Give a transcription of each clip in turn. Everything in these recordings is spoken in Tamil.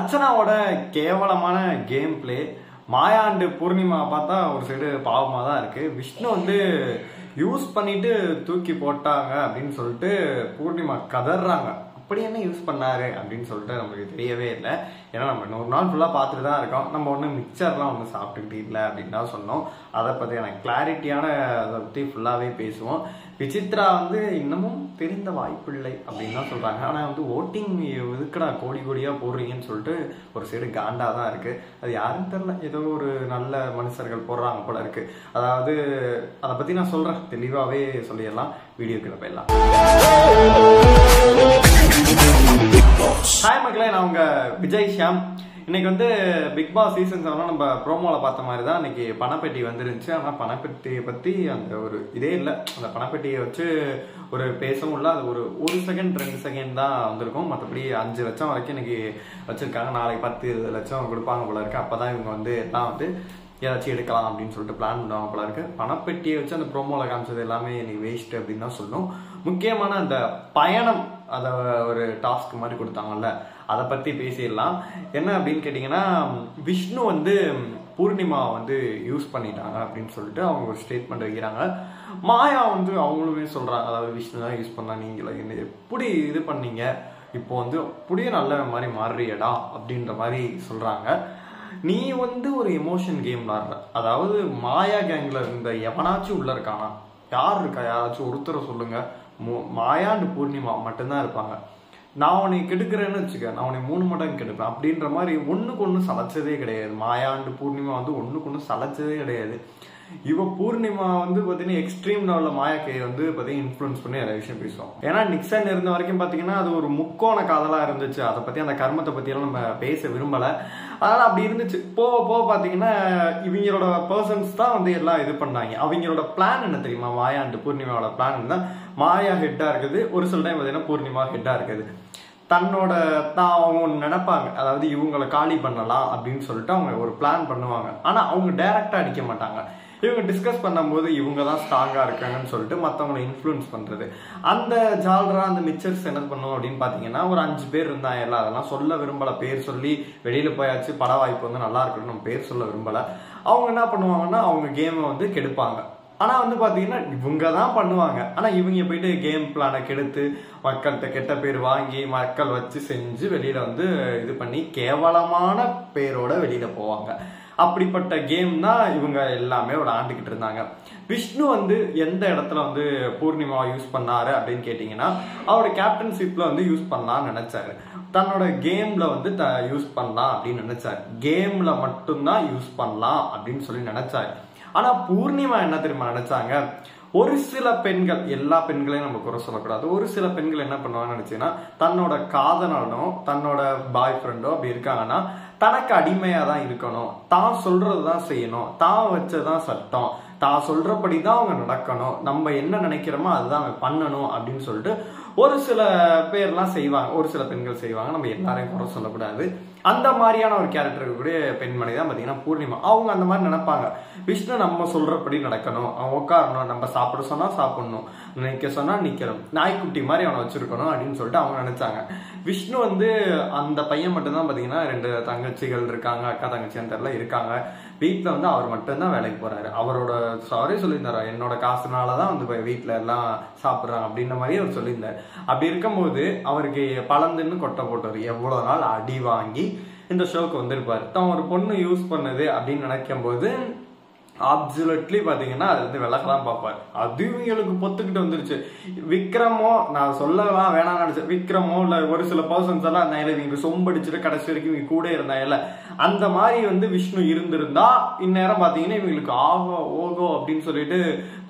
அர்ச்சனாவோட கேவலமான game play, Maya and Poornima பார்த்தா ஒரு சைடு பாவமாக தான் இருக்கு. விஷ்ணு வந்து யூஸ் பண்ணிட்டு தூக்கி போட்டாங்க அப்படின்னு சொல்லிட்டு பூர்ணிமா கதறாங்க. அப்படி என்ன யூஸ் பண்ணாரு அப்படின்னு சொல்லிட்டு நமக்கு தெரியவே இல்லை. ஏன்னா நம்ம ஒரு நாள் ஃபுல்லாக பார்த்துட்டு தான் இருக்கோம். நம்ம ஒன்றும் மிக்சர்லாம் ஒன்றும் சாப்பிட்டுக்கிட்டு இல்லை அப்படின்னு தான் சொன்னோம். அதை பற்றியான கிளாரிட்டியான அதை பற்றி ஃபுல்லாகவே பேசுவோம். விசித்ரா வந்து இன்னமும் தெரிந்த வாய்ப்பில்லை அப்படின்னு தான் சொல்கிறாங்க. ஆனால் வந்து ஓட்டிங் எதுக்குடா கோடி கோடியாக போடுறீங்கன்னு சொல்லிட்டு ஒரு சைடு காண்டா தான் இருக்குது. அது யாருன்னு தெரில, ஏதோ ஒரு நல்ல மனுஷர்கள் போடுறாங்க போல இருக்குது. அதாவது அதை பற்றி நான் சொல்கிறேன், தெளிவாகவே சொல்லிடலாம். வீடியோக்குள்ள போயிடலாம். ஹாய் மக்களே, நான் உங்க விஜய் ஷியாம். இன்னைக்கு வந்து பிக் பாஸ் சீசன் 7 நம்ம ப்ரோமோல பார்த்த மாதிரி தான் இன்னைக்கு பணப்பெட்டி வந்துருந்துச்சு. ஆனால் பணப்பெட்டியை பற்றி அந்த ஒரு இதே இல்லை. அந்த பணப்பெட்டியை வச்சு ஒரு பேசவும் இல்லை. அது ஒரு செகண்ட் 2 செகண்ட் தான் வந்திருக்கும். மற்றபடி 5 லட்சம் வரைக்கும் இன்னைக்கு வச்சிருக்காங்க. நாளைக்கு 10 லட்சம் கொடுப்பாங்க போல இருக்கு. அப்போதான் இவங்க வந்து எல்லாம் வந்து ஏதாச்சும் எடுக்கலாம் அப்படின்னு சொல்லிட்டு பிளான் பண்ணுவாங்க போல இருக்கு. பணப்பெட்டியை வச்சு அந்த ப்ரோமோல காமிச்சது எல்லாமே எனக்கு வேஸ்ட் அப்படின்னு தான் சொல்லணும். முக்கியமான அந்த பயணம், அதை ஒரு டாஸ்க் மாதிரி கொடுத்தாங்கல்ல, அதை பற்றி பேசிடலாம். என்ன அப்படின்னு கேட்டிங்கன்னா, விஷ்ணு வந்து பூர்ணிமா வந்து யூஸ் பண்ணிட்டாங்க அப்படின்னு சொல்லிட்டு அவங்க ஒரு ஸ்டேட்மெண்ட் வைக்கிறாங்க. மாயா வந்து அவங்களுமே சொல்கிறாங்க, அதாவது விஷ்ணு தான் யூஸ் பண்ணா, நீங்களே எப்படி இது பண்ணீங்க, இப்போ வந்து அப்படியே நல்ல மாதிரி மாறுறியடா அப்படின்ற மாதிரி சொல்கிறாங்க. நீ வந்து ஒரு எமோஷன் கேம் விளாடுற, அதாவது மாயா கேங்ல இருந்த எவனாச்சும் உள்ள இருக்கானா? யார் இருக்கா? யாராச்சும் ஒருத்தரை சொல்லுங்க. மாயா அண்ட் பூர்ணிமா மட்டும்தான் இருப்பாங்க. நான் உன்னை கெடுக்கிறேன்னு வச்சுக்க, நான் உன்னை 3 மடங்கு கெடுப்பேன் அப்படின்ற மாதிரி ஒன்றுக்கு ஒன்று சளைச்சதே கிடையாது. மாயா அண்ட் பூர்ணிமா வந்து ஒன்றுக்கு ஒன்று சளைச்சதே கிடையாது. இவ பூர்ணிமா வந்து பார்த்தீங்கன்னா எக்ஸ்ட்ரீம் லெவலில் மாயாக்கை வந்து பார்த்தீங்கன்னா இன்ஃப்ளூயன்ஸ் பண்ணி நிறைய விஷயம் பேசுவோம். ஏன்னா நிக்சன் இருந்த வரைக்கும் பார்த்தீங்கன்னா அது ஒரு முக்கோண காதலாக இருந்துச்சு. அதை பற்றி அந்த கர்மத்தை பற்றியெல்லாம் நம்ம பேச விரும்பலை. அதனால் அப்படி இருந்துச்சு. போக போக பார்த்தீங்கன்னா இவங்களோட பர்சன்ஸ் தான் வந்து எல்லாம் இது பண்ணாங்க. அவங்களோட பிளான் என்ன தெரியுமா? மாயா அண்ட் பூர்ணிமாவோட பிளான் தான் மாயா ஹெட்டாக இருக்குது, ஒரு சில டைம் பார்த்தீங்கன்னா பூர்ணிமா ஹெட்டாக இருக்குது. தன்னோட தான் அவங்க நினைப்பாங்க, அதாவது இவங்களை காலி பண்ணலாம் அப்படின்னு சொல்லிட்டு அவங்க ஒரு பிளான் பண்ணுவாங்க. ஆனால் அவங்க டைரக்டாக அடிக்க மாட்டாங்க. இவங்க டிஸ்கஸ் பண்ணும்போது இவங்க தான் ஸ்ட்ராங்காக இருக்காங்கன்னு சொல்லிட்டு மற்றவங்களை இன்ஃப்ளூயன்ஸ் பண்ணுறது. அந்த ஜால்ரா அந்த மிச்சர்ஸ் என்ன பண்ணுவோம் அப்படின்னு பார்த்தீங்கன்னா, ஒரு 5 பேர் இருந்தாங்க. எல்லாம் அதெல்லாம் சொல்ல விரும்பலை. பேர் சொல்லி வெளியில் போயாச்சு, பட வாய்ப்பு வந்து நல்லா இருக்குன்னு நம்ம பேர் சொல்ல விரும்பலை. அவங்க என்ன பண்ணுவாங்கன்னா, அவங்க கேமை வந்து கெடுப்பாங்க. ஆனால் வந்து பார்த்தீங்கன்னா இவங்க தான் பண்ணுவாங்க. ஆனால் இவங்க போயிட்டு கேம் பிளானை கெடுத்து மக்கள்கிட்ட கெட்ட பேர் வாங்கி மக்கள் வச்சு செஞ்சு வெளியில் வந்து இது பண்ணி கேவலமான பேரோட வெளியில் போவாங்க. அப்படிப்பட்ட கேம் தான் இவங்க எல்லாமே ஆண்டுகிட்டு இருந்தாங்க. விஷ்ணு வந்து எந்த இடத்துல வந்து பூர்ணிமாவை யூஸ் பண்ணாரு அப்படின்னு கேட்டிங்கன்னா, அவரோட கேப்டன்ஷிப்ல வந்து யூஸ் பண்ணலாம்னு நினைச்சாரு. தன்னோட கேம்ல வந்து யூஸ் பண்ணலாம் அப்படின்னு நினைச்சாரு. கேம்ல மட்டும்தான் யூஸ் பண்ணலாம் அப்படின்னு சொல்லி நினைச்சாரு. ஆனா பூர்ணிமா என்ன தெரியுமா நினைச்சாங்க? ஒரு சில பெண்கள், எல்லா பெண்களையும் நம்ம குறை சொல்லக்கூடாது, ஒரு சில பெண்கள் என்ன பண்ணுவாங்கன்னு நினைச்சீங்கன்னா, தன்னோட காதலனோ தன்னோட பாய் ஃப்ரெண்டோ அப்படி இருக்காங்கன்னா தனக்கு அடிமையா தான் இருக்கணும், தான் சொல்றதுதான் செய்யணும், தான் வச்சதான் சட்டம், தான் சொல்றபடி தான் அவங்க நடக்கணும், நம்ம என்ன நினைக்கிறோமோ அதுதான் அவங்க பண்ணணும் அப்படின்னு சொல்லிட்டு ஒரு சில பேர்லாம் செய்வாங்க, ஒரு சில பெண்கள் செய்வாங்க. நம்ம எல்லாரையும் குறை சொல்லக்கூடாது. அந்த மாதிரியான ஒரு கேரக்டருக்கு கூட பெண்மணி தான் பார்த்தீங்கன்னா பூர்ணிமா. அவங்க அந்த மாதிரி நினைப்பாங்க, விஷ்ணு நம்ம சொல்றபடி நடக்கணும், அவன் உட்காரணும், நம்ம சாப்பிட சொன்னா சாப்பிடணும், நிற்க சொன்னா நிற்கணும், நாய்க்குட்டி மாதிரி அவனை வச்சிருக்கணும் அப்படின்னு சொல்லிட்டு அவங்க நினைச்சாங்க. விஷ்ணு வந்து அந்த பையன் மட்டும்தான் பார்த்தீங்கன்னா 2 தங்கச்சிகள் இருக்காங்க, அக்கா தங்கச்சின்னு தெரியல இருக்காங்க. வீட்டில் வந்து அவர் மட்டும்தான் வேலைக்கு போறாரு. அவரோட சாரி சொல்லியிருந்தாரு, என்னோட காசுனாலதான் வந்து வீட்டில் எல்லாம் சாப்பிட்றாங்க அப்படின்ற மாதிரி அவர் சொல்லியிருந்தார். அப்படி இருக்கும்போது அவருக்கு பலந்துன்னு கொட்டை போட்டார். எவ்வளவு நாள் அடி வாங்கி இந்த ஷோக்கு வந்திருப்பாரு. தான் ஒரு பொண்ணு யூஸ் பண்ணுது அப்படின்னு நினைக்கும் போது அப்சல்யூட்லி பாத்தீங்கன்னா அது வந்து விளக்கலாம் பார்ப்பாரு. அது இவங்களுக்கு பொத்துக்கிட்டு வந்துருச்சு. விக்ரமோ, நான் சொல்லலாம் வேணாம்னு நினைச்சேன், விக்ரமோ இல்ல ஒரு சில பர்சன்ஸ் எல்லாம் இவங்களுக்கு சொம்படிச்சுட்டு கடைசி வரைக்கும் இவங்க கூட இருந்தாங்கல்ல, அந்த மாதிரி வந்து விஷ்ணு இருந்திருந்தா இந்நேரம் பாத்தீங்கன்னா இவங்களுக்கு ஆகோ ஓகோ அப்படின்னு சொல்லிட்டு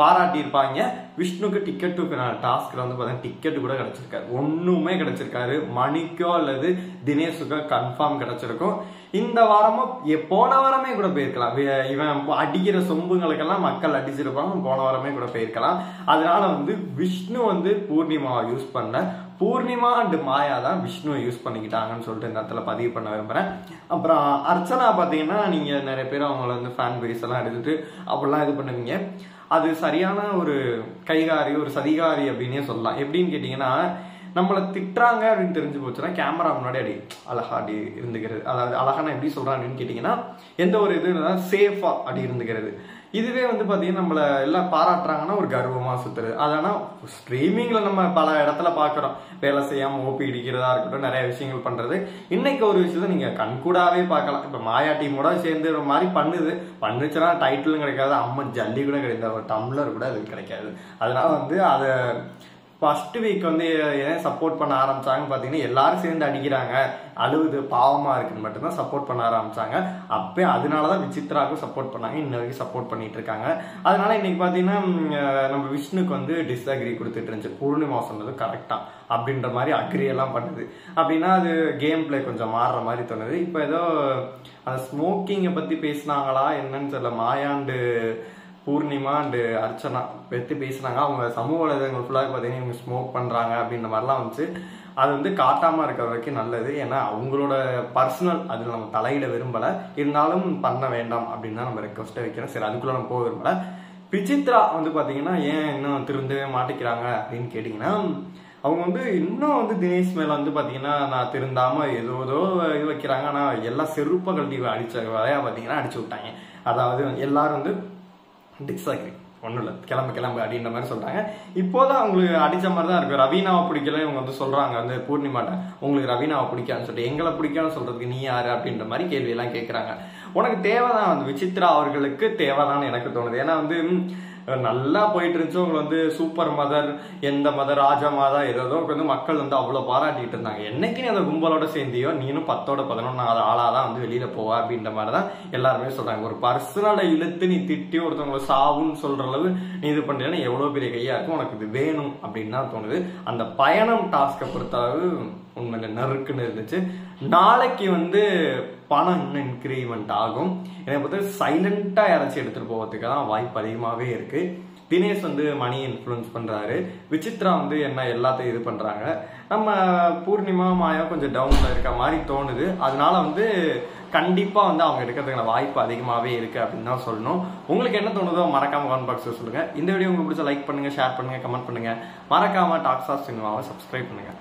பாராட்டி இருப்பாங்க. விஷ்ணுக்கு டிக்கெட் டு டாஸ்க்ல வந்து பாத்தீங்கன்னா டிக்கெட் கூட கிடைச்சிருக்காரு, ஒண்ணுமே கிடைச்சிருக்காரு. மணிக்கோ அல்லது தினேஷுக்கோ கன்ஃபார்ம் கிடைச்சிருக்கும். இந்த வாரமும் போன வாரமே கூட போயிருக்கலாம். இவன் அடிக்கிற சொம்புங்களுக்கெல்லாம் மக்கள் அடிச்சிருப்பாங்க, போன வாரமே கூட போயிருக்கலாம். அதனால வந்து விஷ்ணு வந்து பூர்ணிமாவை யூஸ் பண்ண, பூர்ணிமா அண்ட் மாயா தான் விஷ்ணுவை யூஸ் பண்ணிக்கிட்டாங்கன்னு சொல்லிட்டு இந்த இடத்துல பதிவு பண்ண விரும்புறேன். அப்புறம் அர்ச்சனா பாத்தீங்கன்னா, நீங்க நிறைய பேர் அவங்கள வந்து ஃபேன் பேஸ் எல்லாம் எடுத்துட்டு அப்படிலாம் இது பண்ணுவீங்க. அது சரியான ஒரு கைகாரி, ஒரு சதிகாரி அப்படின்னே சொல்லலாம். எப்படின்னு கேட்டீங்கன்னா, நம்மளை திட்டுறாங்க அப்படின்னு தெரிஞ்சு போச்சுன்னா கேமரா முன்னாடி அடி அழகா அடி இருந்துக்கிறது. அதாவது அழகா நான் எப்படி சொல்றேன் அப்படின்னு கேட்டீங்கன்னா எந்த ஒரு இது சேஃபா அடி இருந்துக்கிறது. இதுவே வந்து பாத்தீங்கன்னா நம்மள எல்லாம் பாராட்டுறாங்கன்னா ஒரு கர்வமா சுத்துறது. அதனா ஸ்ட்ரீமிங்ல நம்ம பல இடத்துல பாக்குறோம், வேலை செய்யாம ஓபி இடிக்கிறதா இருக்கட்டும், நிறைய விஷயங்கள் பண்றது. இன்னைக்கு ஒரு விஷயத்த நீங்க கண்கூடாவே பார்க்கலாம். இப்ப மாயா டீமோட சேர்ந்து ஒரு மாதிரி பண்ணுச்சுன்னா டைட்டிலும் கிடைக்காது, அம்மா ஜல்லி கூட கிடைக்காது, ஒரு டம்ளர் கூட அது கிடைக்காது. அதனால வந்து அதை ஃபர்ஸ்ட் வீக் வந்து ஏன் சப்போர்ட் பண்ண ஆரம்பிச்சாங்க பாத்தீங்கன்னா எல்லாரும் சேர்ந்து அடிக்கிறாங்க, அழுவுது, பாவமா இருக்குன்னு மட்டும்தான் சப்போர்ட் பண்ண ஆரம்பிச்சாங்க. அப்பே அதனாலதான் விசித்ராவுக்கும் சப்போர்ட் பண்ணாங்க, இன்ன வரைக்கும் சப்போர்ட் பண்ணிட்டு இருக்காங்க. அதனால இன்னைக்கு பாத்தீங்கன்னா நம்ம விஷ்ணுக்கு வந்து டிஸ்அக்ரி கொடுத்துட்டு இருந்துச்சு, பூர்ணிமா சொன்னது கரெக்டா அப்படின்ற மாதிரி அக்ரி எல்லாம் பண்ணுது. அப்படின்னா அது கேம் பிளே கொஞ்சம் மாறுற மாதிரி தோணுது. இப்ப ஏதோ அந்த ஸ்மோக்கிங்கை பத்தி பேசினாங்களா என்னன்னு தெரியல, மாயாண்டு பூர்ணிமா அண்ட் அர்ச்சனா பற்றி பேசினாங்க. அவங்க சமூக வலைதளங்கள் ஃபுல்லாக பார்த்தீங்கன்னா இவங்க ஸ்மோக் பண்ணுறாங்க அப்படின்ற மாதிரிலாம் வந்துச்சு. அது வந்து காட்டாமல் இருக்கிற வரைக்கும் நல்லது. ஏன்னா அவங்களோட பர்சனல் அதில் நம்ம தலையிட விரும்பலை, இருந்தாலும் பண்ண வேண்டாம் அப்படின்னு தான் நம்ம ரெக்வஸ்ட்டை வைக்கிறோம். சரி, அதுக்குள்ளே நம்ம போக விரும்பலை. விசித்ரா வந்து பார்த்தீங்கன்னா ஏன் இன்னும் திருந்தவே மாட்டிக்கிறாங்க அப்படின்னு கேட்டிங்கன்னா, அவங்க வந்து இன்னும் வந்து தினேஷ் மேல வந்து பாத்தீங்கன்னா நான் திருந்தாம ஏதோ இது வைக்கிறாங்க. ஆனா எல்லாம் செருப்ப கல்வி அடிச்ச வரையா பாத்தீங்கன்னா அடிச்சு விட்டாங்க. அதாவது எல்லாரும் வந்து டிஸ்அக்ரி ஒன்றும் இல்லை, கிளம்பு அப்படின்ற மாதிரி சொல்றாங்க. இப்போதான் அவங்களுக்கு அடிச்ச மாதிரி தான் இருக்கு. ரவீனாவை பிடிக்கல இவங்க வந்து சொல்றாங்க வந்து பூர்ணிமாட்ட, உங்களுக்கு ரவீனாவை பிடிக்கான்னு சொல்லிட்டு எங்களை பிடிக்கான்னு சொல்றதுக்கு நீ யாரு அப்படின்ற மாதிரி கேள்வி எல்லாம் கேட்கறாங்க. உனக்கு தேவைதான் வந்து விசித்ரா அவர்களுக்கு தேவைதான் எனக்கு தோணுது. ஏன்னா வந்து நல்லா போயிட்டு இருந்துச்சு, உங்களை வந்து சூப்பர் மதர், எந்த மதர், ராஜா மாதா ஏதோ வந்து மக்கள் வந்து அவ்வளவு பாராட்டிட்டு இருந்தாங்க. என்னைக்கு நீ அந்த கும்பலோட சேர்ந்தியோ நீனும் 10ஓட 11 ஆளாதான் வந்து வெளியில போவா அப்படின்ற மாதிரிதான் எல்லாருமே சொல்றாங்க. ஒரு பர்சனலை இழுத்து நீ திட்டி ஒருத்தவங்களை சாவுன்னு சொல்ற அளவு நீ இது பண்றீங்கன்னா எவ்வளவு பெரிய கையா இருக்கும், உனக்கு இது வேணும் அப்படின்னு தான் தோணுது. அந்த பயணம் டாஸ்கை பொறுத்தளவு உண்மையில நறுக்குன்னு இருந்துச்சு. நாளைக்கு வந்து பணம் இன்னும் இன்க்ரிமெண்ட் ஆகும். என்னை பொறுத்த சைலண்டா யாராச்சும் எடுத்துட்டு போவதுக்கான வாய்ப்பு அதிகமாவே இருக்கு. தினேஷ் வந்து மணி இன்ஃப்ளூயன்ஸ் பண்றாரு, விசித்ரா வந்து என்ன எல்லாத்தையும் இது பண்றாங்க. நம்ம பூர்ணிமா மாயா கொஞ்சம் டவுன்ல இருக்க மாதிரி தோணுது. அதனால வந்து கண்டிப்பா வந்து அவங்க எடுக்கிறதுக்கான வாய்ப்பு அதிகமாவே இருக்கு அப்படின்னு தான் சொல்லணும். உங்களுக்கு என்ன தோணுதோ மறக்காம கமெண்ட் பாக்ஸ்ல சொல்லுங்க. இந்த வீடியோ உங்களுக்கு பிடிச்ச லைக் பண்ணுங்க, ஷேர் பண்ணுங்க, கமெண்ட் பண்ணுங்க. மறக்காம டாக்ஸ் ஆஃப் சினிமாவை சப்ஸ்கிரைப் பண்ணுங்க.